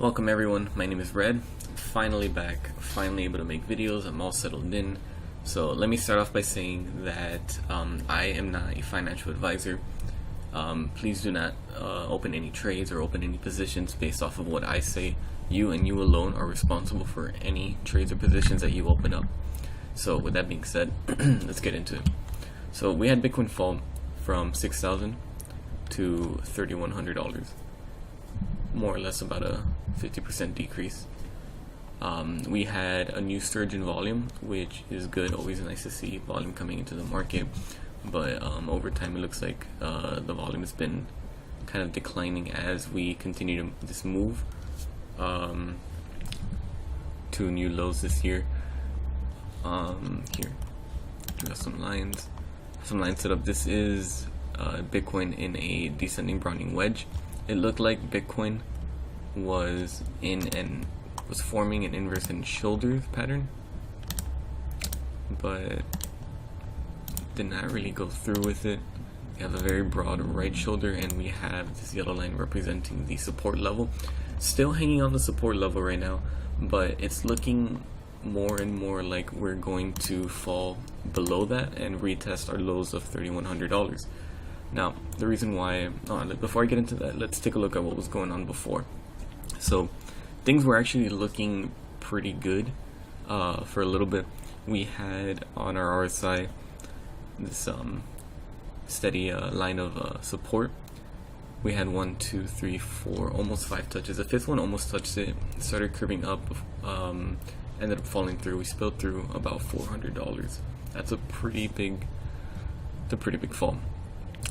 Welcome everyone, my name is Red. I'm finally back, finally able to make videos. I'm all settled in. So let me start off by saying that I am not a financial advisor. Please do not open any trades or open any positions based off of what I say. You and you alone are responsible for any trades or positions that you open up. So with that being said, let's get into it. So we had Bitcoin fall from $6,000 to $3,100. More or less about a 50% decrease. We had a new surge in volume, which is good. Always nice to see volume coming into the market, but over time it looks like the volume has been kind of declining as we continue to this move to new lows this year. Here we got some lines set up. This is Bitcoin in a descending Browning wedge. It looked like Bitcoin was forming an inverse and shoulders pattern, but did not really go through with it. We have a very broad right shoulder, and we have this yellow line representing the support level. Still hanging on the support level right now, but it's looking more and more like we're going to fall below that and retest our lows of $3,100. Now, the reason why, before I get into that, let's take a look at what was going on before. So, things were actually looking pretty good for a little bit. We had on our RSI this steady line of support. We had 1, 2, 3, 4, almost 5 touches. The fifth one almost touched it, started curving up, ended up falling through. We spilled through about $400. That's a pretty big fall.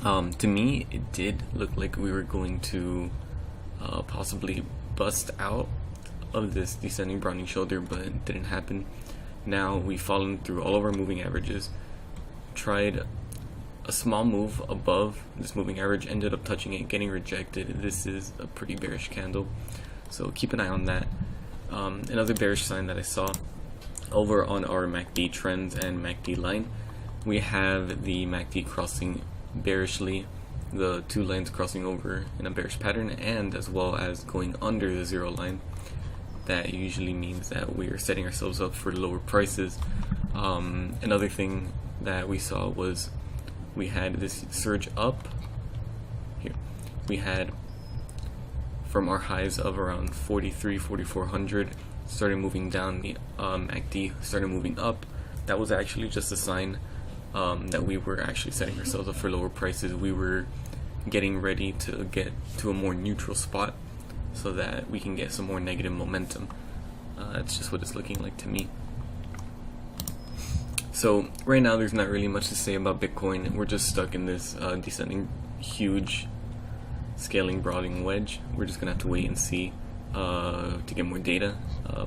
To me, it did look like we were going to possibly bust out of this descending Browning shoulder, but it didn't happen. Now we've fallen through all of our moving averages, tried a small move above this moving average, ended up touching it, getting rejected. This is a pretty bearish candle, so keep an eye on that. Another bearish sign that I saw over on our MACD trends and MACD line, we have the MACD crossing bearishly, the two lines crossing over in a bearish pattern, and as well as going under the zero line. That usually means that we are setting ourselves up for lower prices. Another thing that we saw was we had this surge up here. We had from our highs of around 4,400 started moving down. The MACD started moving up. That was actually just a sign that we were actually setting ourselves up for lower prices. We were getting ready to get to a more neutral spot so that we can get some more negative momentum. That's just what it's looking like to me. So right now there's not really much to say about Bitcoin. We're just stuck in this descending huge scaling broadening wedge. We're just gonna have to wait and see to get more data.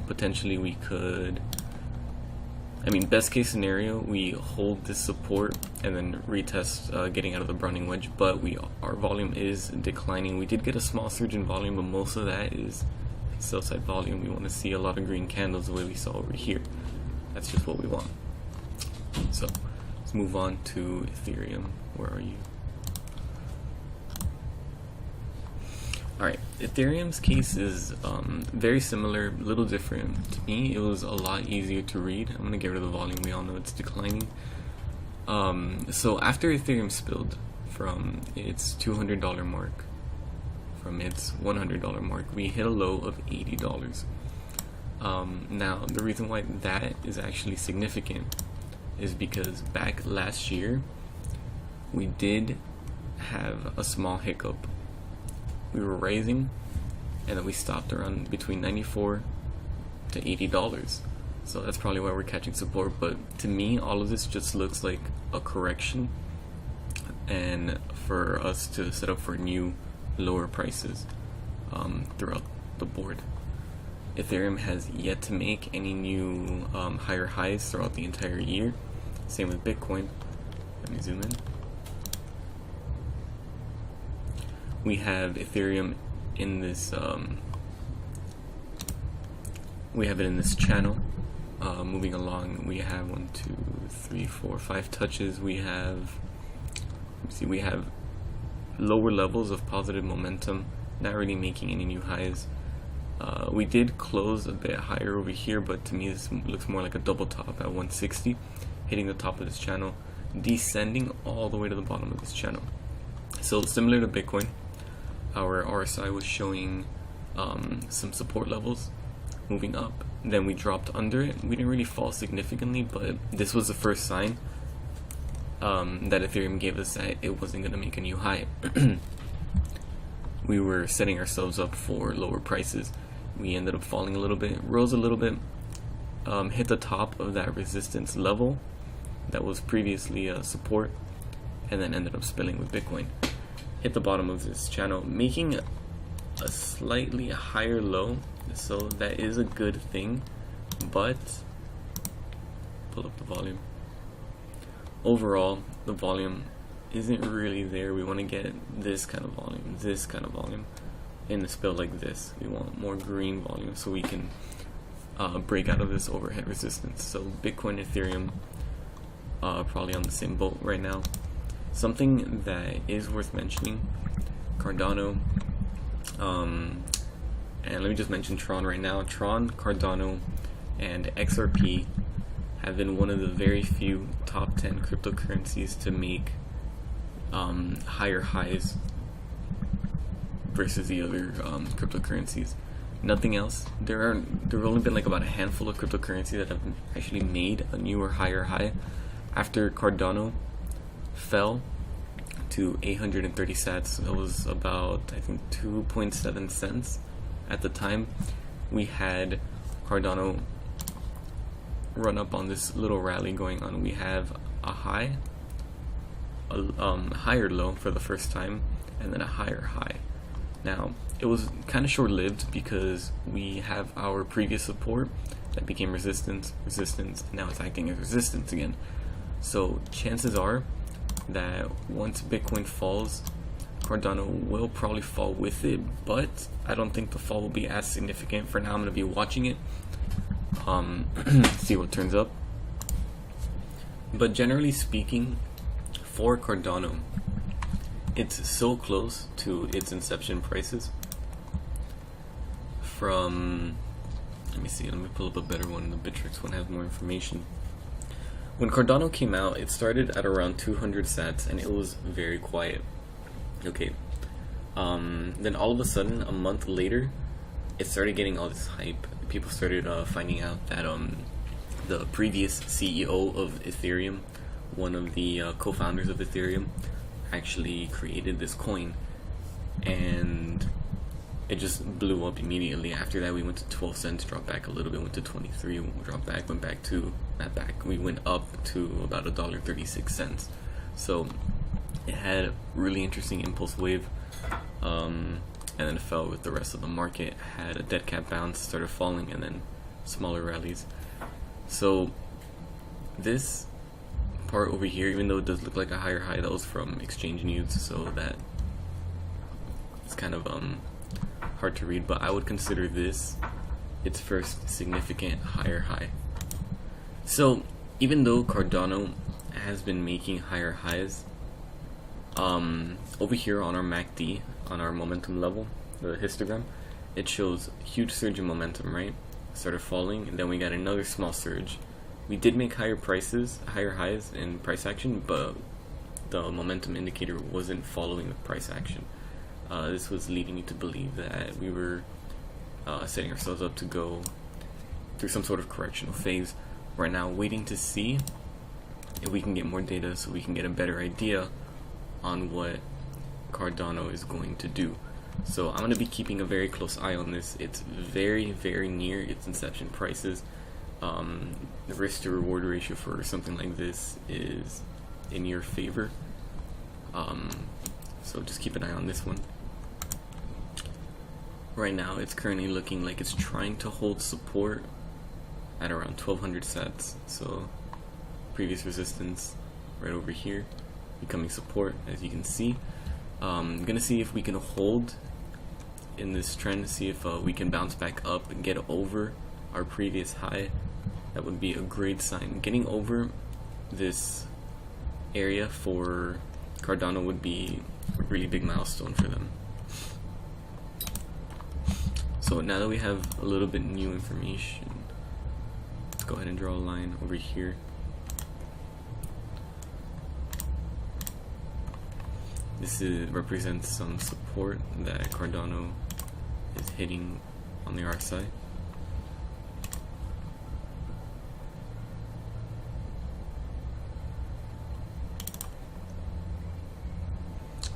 Potentially we could, best case scenario, we hold this support and then retest getting out of the Browning wedge, but our volume is declining. We did get a small surge in volume, but most of that is sell side volume. We want to see a lot of green candles the way we saw over here. That's just what we want. So let's move on to Ethereum. Where are you? Alright, Ethereum's case is very similar, a little different. To me, it was a lot easier to read. I'm going to get rid of the volume. We all know it's declining. So after Ethereum spilled from its $200 mark, from its $100 mark, we hit a low of $80. Now, the reason why that is actually significant is because back last year, we did have a small hiccup. We were rising, and then we stopped around between $94 to $80. So that's probably why we're catching support. But to me, all of this just looks like a correction, and for us to set up for new lower prices throughout the board. Ethereum has yet to make any new higher highs throughout the entire year. Same with Bitcoin. Let me zoom in. We have Ethereum in this we have it in this channel moving along. We have 1, 2, 3, 4, 5 touches. We have lower levels of positive momentum, not really making any new highs. We did close a bit higher over here, but to me this looks more like a double top at 160, hitting the top of this channel, descending all the way to the bottom of this channel. So similar to Bitcoin, our RSI was showing some support levels, moving up, then we dropped under it. We didn't really fall significantly, but this was the first sign that Ethereum gave us that it wasn't going to make a new high. We were setting ourselves up for lower prices. We ended up falling a little bit, rose a little bit, hit the top of that resistance level that was previously support, and then ended up spilling with Bitcoin. Hit the bottom of this channel, making a slightly higher low, so that is a good thing, but pull up the volume. Overall, the volume isn't really there. We want to get this kind of volume in a spill like this. We want more green volume so we can break out of this overhead resistance. So Bitcoin, Ethereum, probably on the same boat right now. Something that is worth mentioning, Cardano, and let me just mention Tron right now. Tron, Cardano, and XRP have been one of the very few top 10 cryptocurrencies to make higher highs versus the other cryptocurrencies. Nothing else. There have only been like about a handful of cryptocurrencies that have actually made a newer higher high after Cardano fell to 830 sats. That was about, I think, 2.7 cents at the time. We had Cardano run up on this little rally going on. We have a high, a higher low for the first time, and then a higher high. Now it was kind of short-lived because we have our previous support that became resistance, and now it's acting as resistance again. So chances are that once Bitcoin falls, Cardano will probably fall with it, but I don't think the fall will be as significant. For now, I'm going to be watching it, see what turns up. But generally speaking, for Cardano, it's so close to its inception prices. From, let me pull up a better one. The Bittrex one has more information. When Cardano came out, it started at around 200 sats and it was very quiet. Okay. Then all of a sudden, a month later, it started getting all this hype. People started finding out that the previous CEO of Ethereum, one of the co-founders of Ethereum, actually created this coin, and it just blew up immediately. After that, we went to 12 cents, dropped back a little bit, went to 23, dropped back, went back to, not back, we went up to about $1.36. So it had a really interesting impulse wave, and then it fell with the rest of the market, had a dead cat bounce, started falling, and then smaller rallies. So this part over here, even though it does look like a higher high, that was from exchange news, so that it's kind of hard to read, but I would consider this its first significant higher high. So even though Cardano has been making higher highs, over here on our MACD, on our momentum level, the histogram, it shows huge surge in momentum, right? Started falling, and then we got another small surge. We did make higher highs in price action, but the momentum indicator wasn't following the price action. This was leading me to believe that we were setting ourselves up to go through some sort of correctional phase. Right now, waiting to see if we can get more data so we can get a better idea on what Cardano is going to do. So I'm going to be keeping a very close eye on this. It's very, very near its inception prices. The risk to reward ratio for something like this is in your favor. So just keep an eye on this one. Right now, it's currently looking like it's trying to hold support at around 1200 sats. So previous resistance right over here, becoming support, as you can see. I'm gonna see if we can hold in this trend, see if we can bounce back up and get over our previous high. That would be a great sign. Getting over this area for Cardano would be a really big milestone for them. So now that we have a little bit new information, let's go ahead and draw a line over here. This represents some support that Cardano is hitting on the RSI.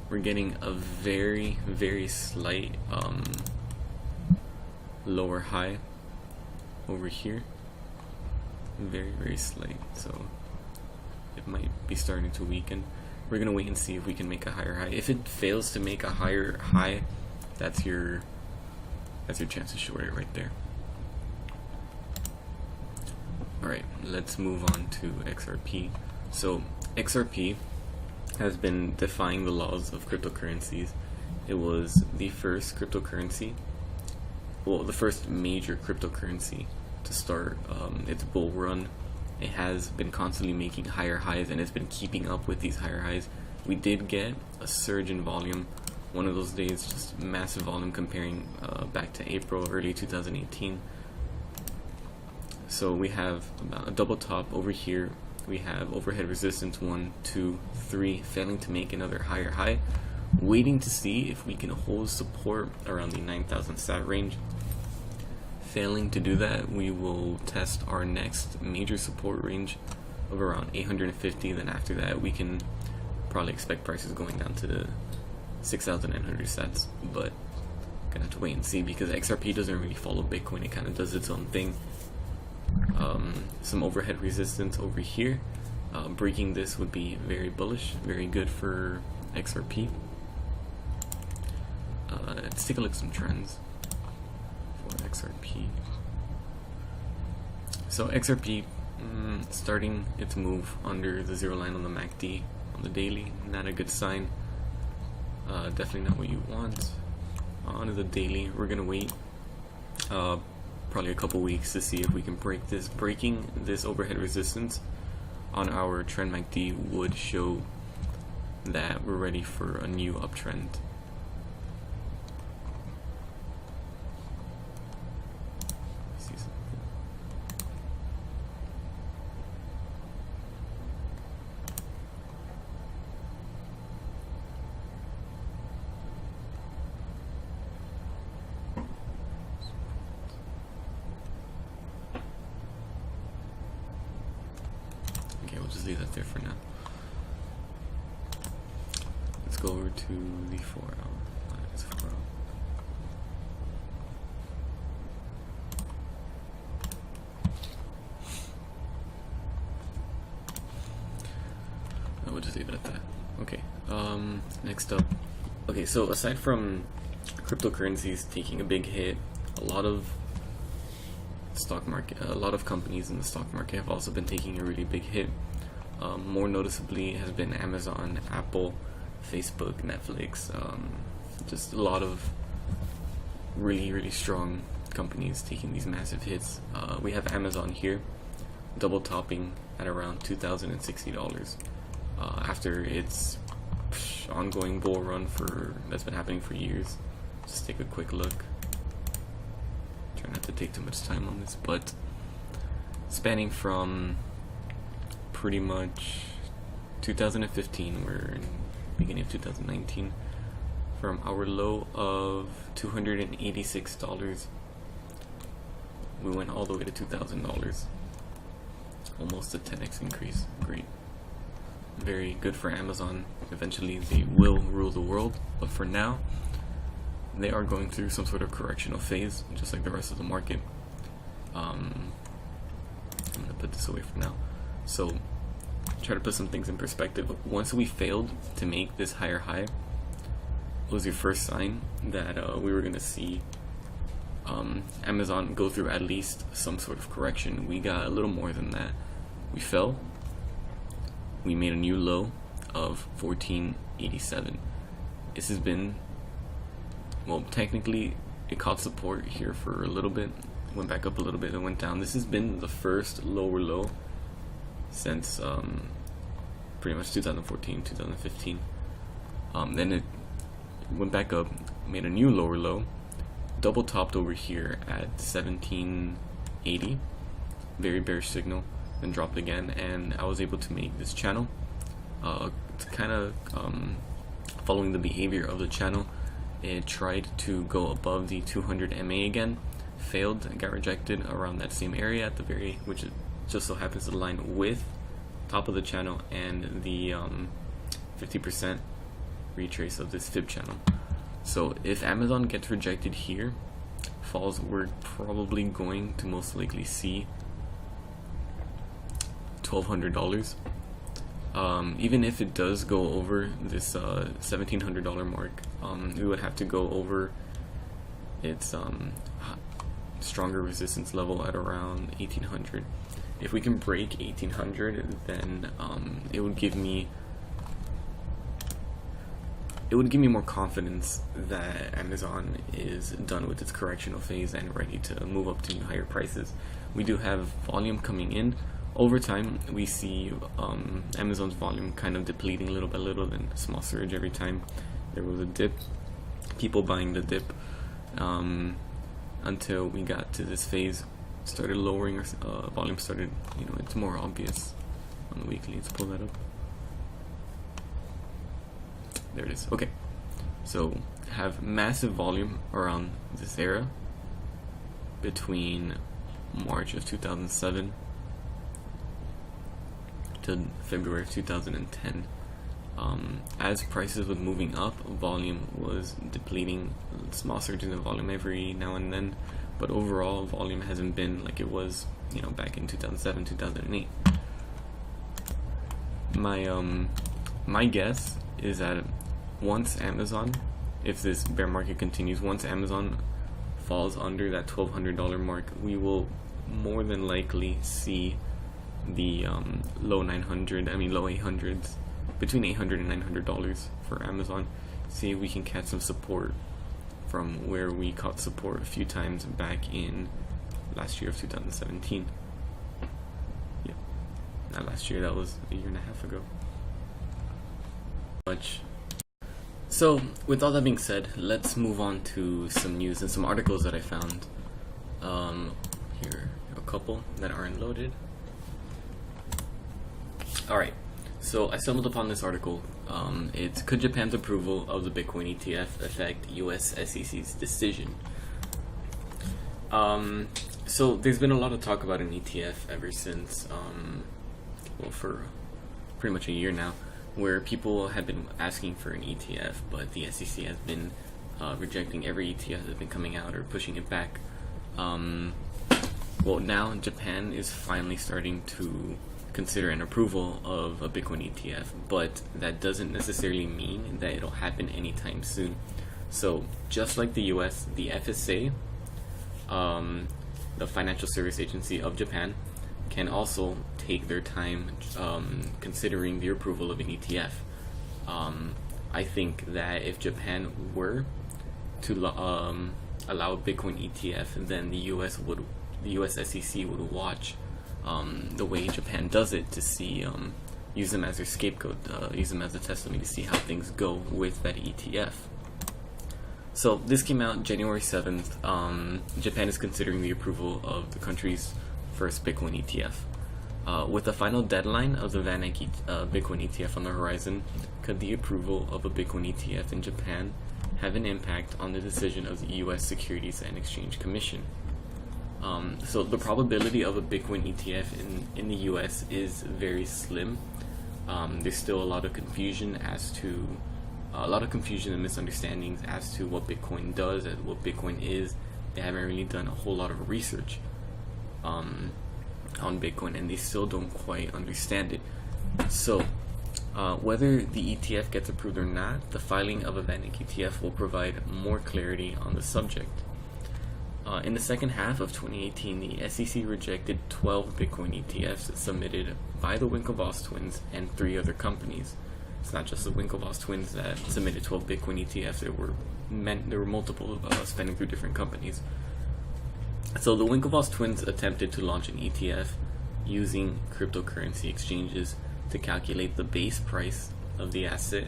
We're getting a very, very slight lower high over here. Very, very slight, so it might be starting to weaken. We're gonna wait and see if we can make a higher high. If it fails to make a higher high, that's your chance to short it right there. Alright, let's move on to XRP. So XRP has been defying the laws of cryptocurrencies. It was the first cryptocurrency, well, the first major cryptocurrency to start its bull run. It has been constantly making higher highs, and it's been keeping up with these higher highs. We did get a surge in volume one of those days, just massive volume comparing back to April, early 2018. So we have about a double top over here. We have overhead resistance 1, 2, 3, failing to make another higher high, waiting to see if we can hold support around the 9,000 sat range. Failing to do that, we will test our next major support range of around 850. Then after that, we can probably expect prices going down to the 6,900 sats, but gonna have to wait and see because XRP doesn't really follow Bitcoin. It kind of does its own thing. Some overhead resistance over here. Breaking this would be very bullish, very good for XRP. Let's take a look at some trends for XRP. So XRP starting its move under the zero line on the MACD on the daily. Not a good sign. Definitely not what you want. On the daily, we're gonna wait probably a couple weeks to see if we can break this. Breaking this overhead resistance on our trend MACD would show that we're ready for a new uptrend. See something. Just leave that there for now. Let's go over to the 4 hour. It's 4 hour. We'll just leave it at that. Okay. Next up. Okay, so aside from cryptocurrencies taking a big hit, a lot of companies in the stock market have also been taking a really big hit. More noticeably has been Amazon, Apple, Facebook, Netflix, just a lot of really, really strong companies taking these massive hits. We have Amazon here, double topping at around $2,060 after its ongoing bull run that's been happening for years. Just take a quick look. Try not to take too much time on this, but spanning from pretty much 2015, we're in the beginning of 2019, from our low of $286, we went all the way to $2,000, almost a 10x increase. Great, very good for Amazon. Eventually they will rule the world, but for now they are going through some sort of correctional phase, just like the rest of the market. I'm gonna put this away for now. So try to put some things in perspective. Once we failed to make this higher high, it was your first sign that we were going to see Amazon go through at least some sort of correction. We got a little more than that. We fell. We made a new low of 1487. This has been, well, technically it caught support here for a little bit, went back up a little bit and went down. This has been the first lower low since pretty much 2014, 2015. Then it went back up, made a new lower low, double topped over here at 1780, very bearish signal, then dropped again, and I was able to make this channel kind of following the behavior of the channel. It tried to go above the 200 MA again, failed, got rejected around that same area at the very, which just so happens to align with top of the channel and the 50% retrace of this fib channel. So if Amazon gets rejected here, falls, we're probably going to most likely see $1,200. Even if it does go over this $1,700 mark, we would have to go over its stronger resistance level at around 1,800. If we can break 1,800, then it would give me more confidence that Amazon is done with its correctional phase and ready to move up to new higher prices. We do have volume coming in. Over time, we see Amazon's volume kind of depleting little by little, then a small surge every time there was a dip. People buying the dip until we got to this phase, started lowering, or volume started, it's more obvious on the weekly. Let's pull that up. There it is. Okay, so have massive volume around this era between March of 2007 to February of 2010. As prices were moving up, volume was depleting, small surges in volume every now and then, but overall volume hasn't been like it was, back in 2007, 2008. My guess is that once Amazon, if this bear market continues, once Amazon falls under that $1,200 mark, we will more than likely see the low 800s, between $800 and $900 for Amazon. See if we can catch some support from where we caught support a few times back in last year of 2017. Yeah, not last year, that was a year and a half ago. So with all that being said, let's move on to some news and some articles that I found. Here are a couple that aren't loaded. Alright, so I stumbled upon this article. It's Could Japan's approval of the Bitcoin ETF affect US SEC's decision? So there's been a lot of talk about an ETF ever since, for pretty much a year now, where people have been asking for an ETF, but the SEC has been rejecting every ETF that's been coming out or pushing it back. Well, now Japan is finally starting to consider an approval of a Bitcoin ETF, but that doesn't necessarily mean that it'll happen anytime soon. So just like the US, the FSA, the Financial Service Agency of Japan, can also take their time considering the approval of an ETF. I think that if Japan were to allow a Bitcoin ETF, then the US SEC would watch the way Japan does it to see, use them as their scapegoat, use them as a testimony to see how things go with that ETF. So this came out January 7th. Japan is considering the approval of the country's first Bitcoin ETF. With the final deadline of the VanEck Bitcoin ETF on the horizon, could the approval of a Bitcoin ETF in Japan have an impact on the decision of the US Securities and Exchange Commission? So the probability of a Bitcoin ETF in the US is very slim. There's still a lot of confusion and misunderstandings as to what Bitcoin does and what Bitcoin is. They haven't really done a whole lot of research on Bitcoin, and they still don't quite understand it. So whether the ETF gets approved or not, the filing of a VanEck ETF will provide more clarity on the subject. In the second half of 2018, the SEC rejected 12 Bitcoin ETFs submitted by the Winklevoss twins and 3 other companies. It's not just the Winklevoss twins that submitted 12 Bitcoin ETFs. There were multiple spanning through different companies. So the Winklevoss twins attempted to launch an ETF using cryptocurrency exchanges to calculate the base price of the asset,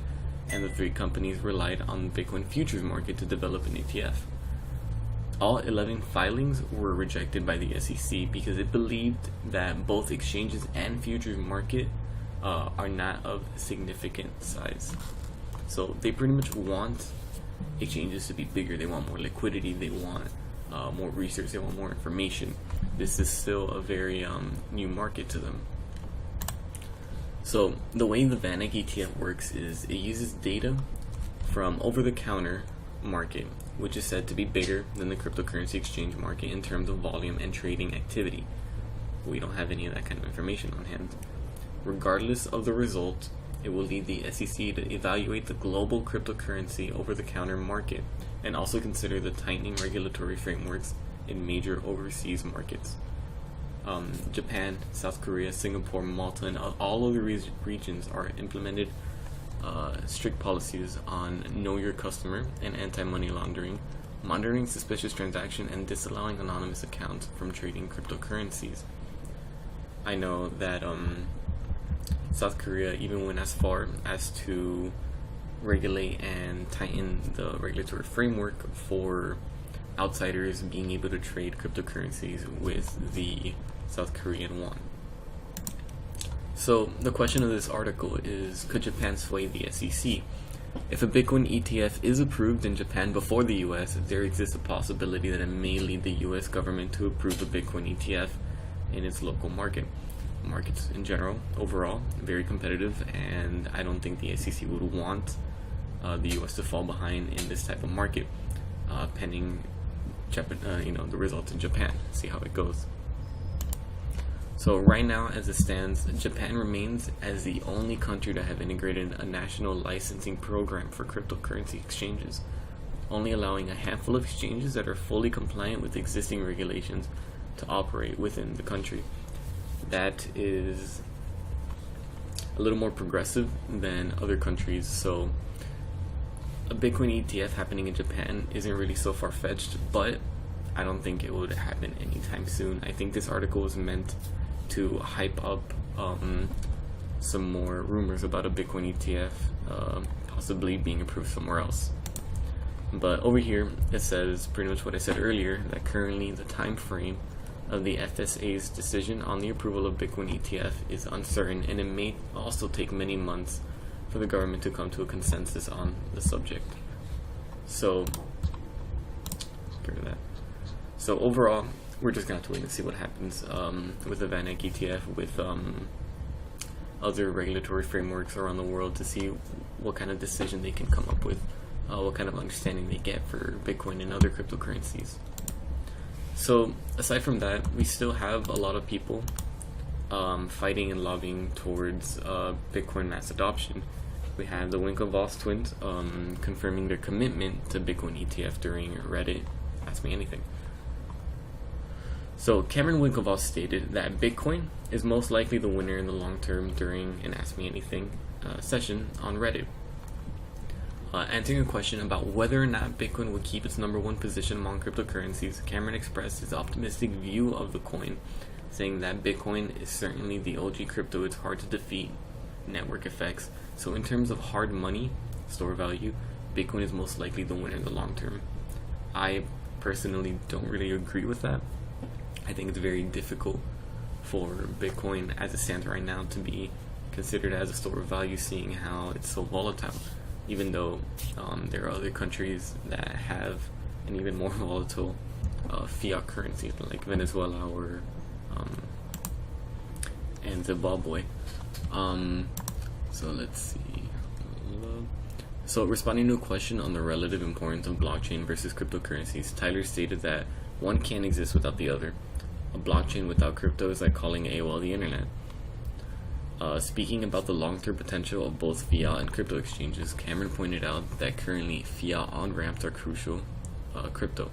and the 3 companies relied on the Bitcoin futures market to develop an ETF. all 11 filings were rejected by the SEC because it believed that both exchanges and futures market are not of significant size. So they pretty much want exchanges to be bigger. They want more liquidity. They want more research. They want more information. This is still a very new market to them. So the way the VanEck ETF works is it uses data from over-the-counter market, which is said to be bigger than the cryptocurrency exchange market in terms of volume and trading activity. We don't have any of that kind of information on hand. Regardless of the result, it will lead the SEC to evaluate the global cryptocurrency over-the-counter market and also consider the tightening regulatory frameworks in major overseas markets. Japan, South Korea, Singapore, Malta, and all other regions are implemented strict policies on know your customer and anti-money laundering, monitoring suspicious transactions, and disallowing anonymous accounts from trading cryptocurrencies. I know that South Korea even went as far as to regulate and tighten the regulatory framework for outsiders being able to trade cryptocurrencies with the South Korean won. So the question of this article is, could Japan sway the SEC? If a Bitcoin ETF is approved in Japan before the US, there exists a possibility that it may lead the US government to approve a Bitcoin ETF in its local market. Markets in general, overall, very competitive, and I don't think the SEC would want the US to fall behind in this type of market, pending the results in Japan. See how it goes. So right now, as it stands, Japan remains as the only country to have integrated a national licensing program for cryptocurrency exchanges, only allowing a handful of exchanges that are fully compliant with existing regulations to operate within the country. That is a little more progressive than other countries, so a Bitcoin ETF happening in Japan isn't really so far-fetched, but I don't think it would happen anytime soon. I think this article was meant to hype up some more rumors about a Bitcoin ETF possibly being approved somewhere else. But over here it says pretty much what I said earlier, that currently the time frame of the FSA's decision on the approval of Bitcoin ETF is uncertain, and it may also take many months for the government to come to a consensus on the subject. So, get rid of that. So overall, we're just going to have to wait and see what happens with the VanEck ETF, with other regulatory frameworks around the world, to see what kind of decision they can come up with, what kind of understanding they get for Bitcoin and other cryptocurrencies. So aside from that, we still have a lot of people fighting and lobbying towards Bitcoin mass adoption. We have the Winklevoss twins confirming their commitment to Bitcoin ETF during Reddit Ask Me Anything. So Cameron Winklevoss stated that Bitcoin is most likely the winner in the long term during an Ask Me Anything session on Reddit. Answering a question about whether or not Bitcoin would keep its #1 position among cryptocurrencies, Cameron expressed his optimistic view of the coin, saying that Bitcoin is certainly the OG crypto. It's hard to defeat, network effects. So in terms of hard money, store value, Bitcoin is most likely the winner in the long term. I personally don't really agree with that. I think it's very difficult for Bitcoin as it stands right now to be considered as a store of value, seeing how it's so volatile, even though there are other countries that have an even more volatile fiat currency, like Venezuela or and Zimbabwe. So let's see. So responding to a question on the relative importance of blockchain versus cryptocurrencies, Tyler stated that one can't exist without the other. A blockchain without crypto is like calling AOL the internet. Speaking about the long-term potential of both fiat and crypto exchanges, Cameron pointed out that currently fiat on-ramps are crucial crypto,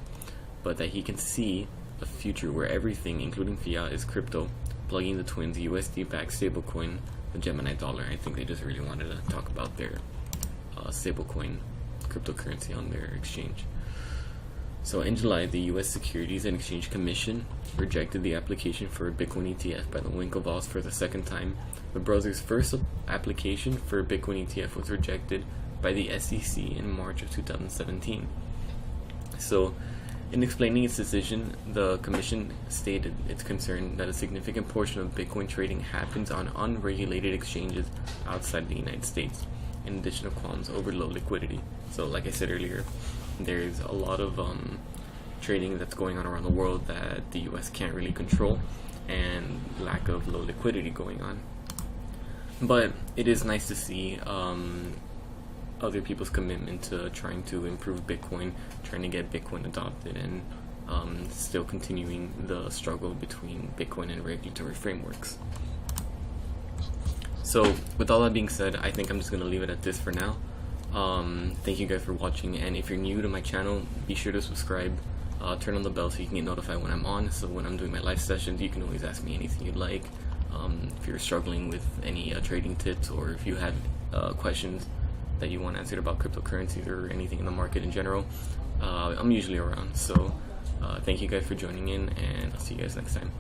but that he can see a future where everything, including fiat, is crypto, plugging the twins' USD-backed stablecoin, the Gemini dollar. I think they just really wanted to talk about their stablecoin cryptocurrency on their exchange. So in July, the U.S. Securities and Exchange Commission rejected the application for a Bitcoin ETF by the Winklevoss for the second time. The browser's first application for a Bitcoin ETF was rejected by the SEC in March of 2017. So In explaining its decision, the Commission stated its concern that a significant portion of Bitcoin trading happens on unregulated exchanges outside the United States, in addition to qualms over low liquidity. So like I said earlier, there's a lot of trading that's going on around the world that the US can't really control, and lack of low liquidity going on. But it is nice to see other people's commitment to trying to improve Bitcoin, trying to get Bitcoin adopted, and still continuing the struggle between Bitcoin and regulatory frameworks. So with all that being said, I think I'm just going to leave it at this for now. Thank you guys for watching, and if you're new to my channel, be sure to subscribe, turn on the bell so you can get notified when I'm on, so when I'm doing my live sessions you can always ask me anything you'd like. If you're struggling with any trading tips, or if you have questions that you want answered about cryptocurrencies or anything in the market in general, I'm usually around. So thank you guys for joining in, and I'll see you guys next time.